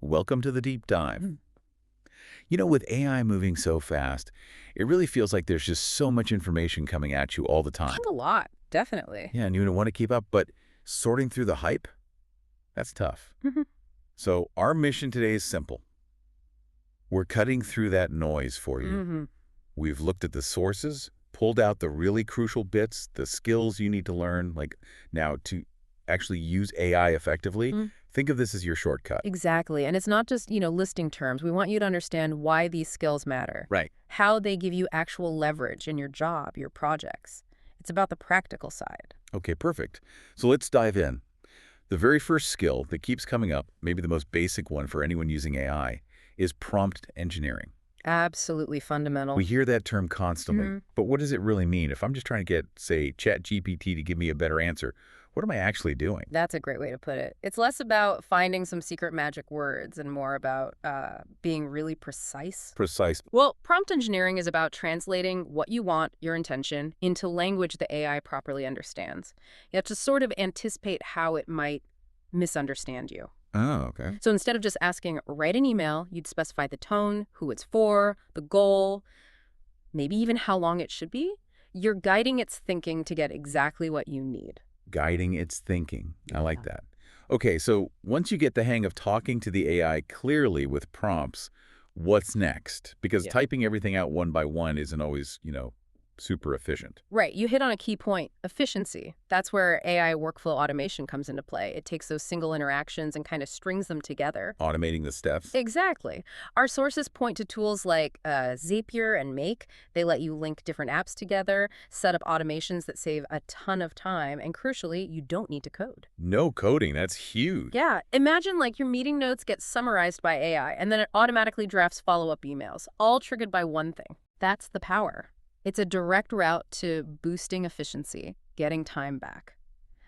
Welcome to the deep dive. Mm. With AI moving so fast, it really feels like there's just so much information coming at you all the time. A lot, definitely. Yeah, and you want to keep up, but sorting through the hype, that's tough. Mhm. So our mission today is simple. We're cutting through that noise for you. Mhm. We've looked at the sources, pulled out the really crucial bits, the skills you need to learn, like now to actually use AI effectively. Mm. Think of this as your shortcut. Exactly. And it's not just, listing terms. We want you to understand why these skills matter, Right. how they give you actual leverage in your job, your projects. It's about the practical side. Okay, perfect. So let's dive in. The very first skill that keeps coming up, maybe the most basic one for anyone using AI, is prompt engineering. Absolutely fundamental. We hear that term constantly, Mhm. but what does it really mean? If I'm just trying to get, say, ChatGPT to give me a better answer, what am I actually doing? That's a great way to put it. It's less about finding some secret magic words and more about being really precise. Precise. Well, prompt engineering is about translating what you want, your intention, into language the AI properly understands. You have to sort of anticipate how it might misunderstand you. Oh, okay. So instead of just asking, write an email, you'd specify the tone, who it's for, the goal, maybe even how long it should be. You're guiding its thinking to get exactly what you need. Guiding its thinking. I like Yeah. that. Okay, so once you get the hang of talking to the AI clearly with prompts, what's next? Because Yeah. typing everything out one by one isn't always, super efficient. Right. You hit on a key point, efficiency. That's where AI workflow automation comes into play. It takes those single interactions and kind of strings them together. Automating the steps. Exactly. Our sources point to tools like Zapier and Make. They let you link different apps together, set up automations that save a ton of time, and crucially, you don't need to code. No coding, that's huge. Yeah, imagine like your meeting notes get summarized by AI, and then it automatically drafts follow-up emails, all triggered by one thing. That's the power. It's a direct route to boosting efficiency, getting time back,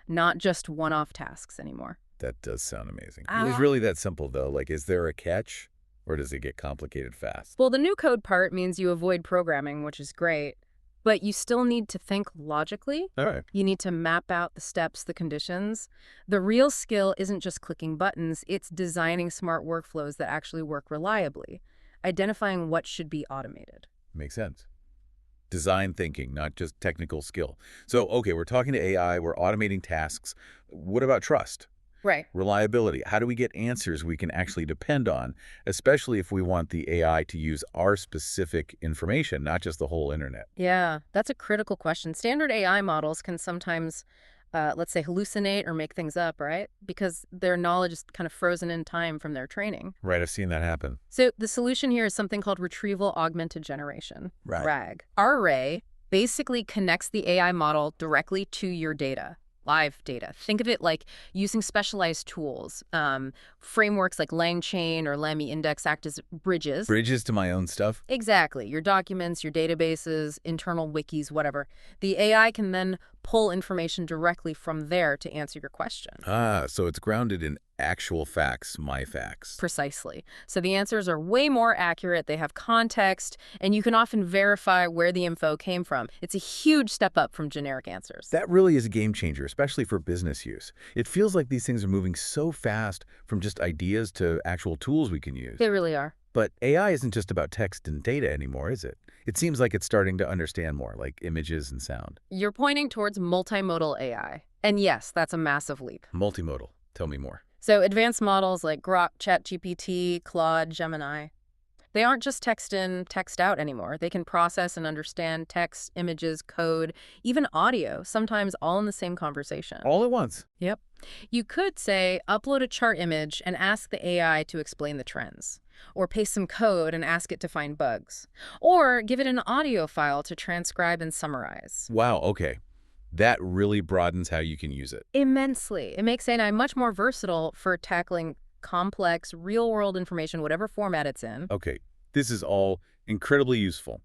not just one-off tasks anymore. That does sound amazing. Ah. It is really that simple, though. Like, is there a catch, or does it get complicated fast? Well, the new code part means you avoid programming, which is great, but you still need to think logically. All right. You need to map out the steps, the conditions. The real skill isn't just clicking buttons, it's designing smart workflows that actually work reliably, identifying what should be automated. Makes sense. Design thinking, not just technical skill. So, okay, we're talking to AI, we're automating tasks. What about trust? Right. Reliability. How do we get answers we can actually depend on, especially if we want the AI to use our specific information, not just the whole internet? Yeah, that's a critical question. Standard AI models can sometimes, let's say, hallucinate or make things up, right? Because their knowledge is kind of frozen in time from their training. Right, I've seen that happen. So the solution here is something called Retrieval-Augmented Generation, Right. RAG. Our array basically connects the AI model directly to your data. Live data. Think of it like using specialized tools. Frameworks like LangChain or LlamaIndex act as bridges. Bridges to my own stuff? Exactly. Your documents, your databases, internal wikis, whatever. The AI can then pull information directly from there to answer your question. Ah, so it's grounded in actual facts, my facts. Precisely. So the answers are way more accurate, they have context, and you can often verify where the info came from. It's a huge step up from generic answers. That really is a game changer, especially for business use. It feels like these things are moving so fast from just ideas to actual tools we can use. They really are. But AI isn't just about text and data anymore, is it? It seems like it's starting to understand more, like images and sound. You're pointing towards multimodal AI. And yes, that's a massive leap. Multimodal. Tell me more. So advanced models like Grok, ChatGPT, Claude, Gemini, they aren't just text in, text out anymore. They can process and understand text, images, code, even audio, sometimes all in the same conversation. All at once. Yep. You could say, upload a chart image and ask the AI to explain the trends. Or paste some code and ask it to find bugs. Or give it an audio file to transcribe and summarize. Wow, okay. That really broadens how you can use it. Immensely. It makes AI much more versatile for tackling complex, real-world information, whatever format it's in. Okay, this is all incredibly useful.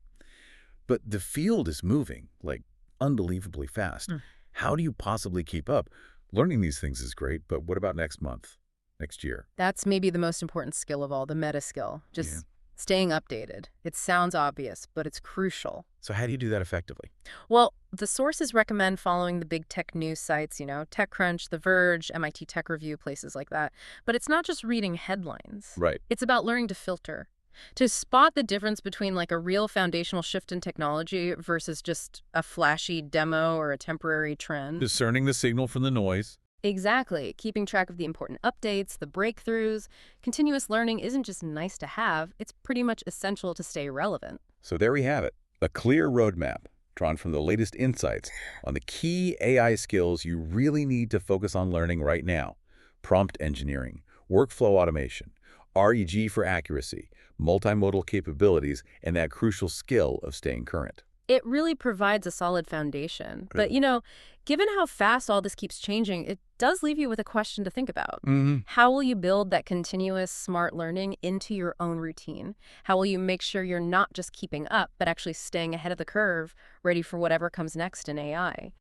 But the field is moving, like, unbelievably fast. How do you possibly keep up? Learning these things is great, but what about next month? Next year? That's maybe the most important skill of all, the meta skill. Just Staying updated. It sounds obvious, but it's crucial. So how do you do that effectively? Well, the sources recommend following the big tech news sites, TechCrunch, The Verge, MIT Tech Review, places like that. But it's not just reading headlines. Right. It's about learning to filter, to spot the difference between like a real foundational shift in technology versus just a flashy demo or a temporary trend. Discerning the signal from the noise. Exactly. Keeping track of the important updates, the breakthroughs. Continuous learning isn't just nice to have, it's pretty much essential to stay relevant. So there we have it, a clear roadmap drawn from the latest insights on the key AI skills you really need to focus on learning right now. Prompt engineering, workflow automation, REG for accuracy, multimodal capabilities, and that crucial skill of staying current. It really provides a solid foundation. Good. But, given how fast all this keeps changing, it does leave you with a question to think about. Mm-hmm. How will you build that continuous smart learning into your own routine? How will you make sure you're not just keeping up, but actually staying ahead of the curve, ready for whatever comes next in AI?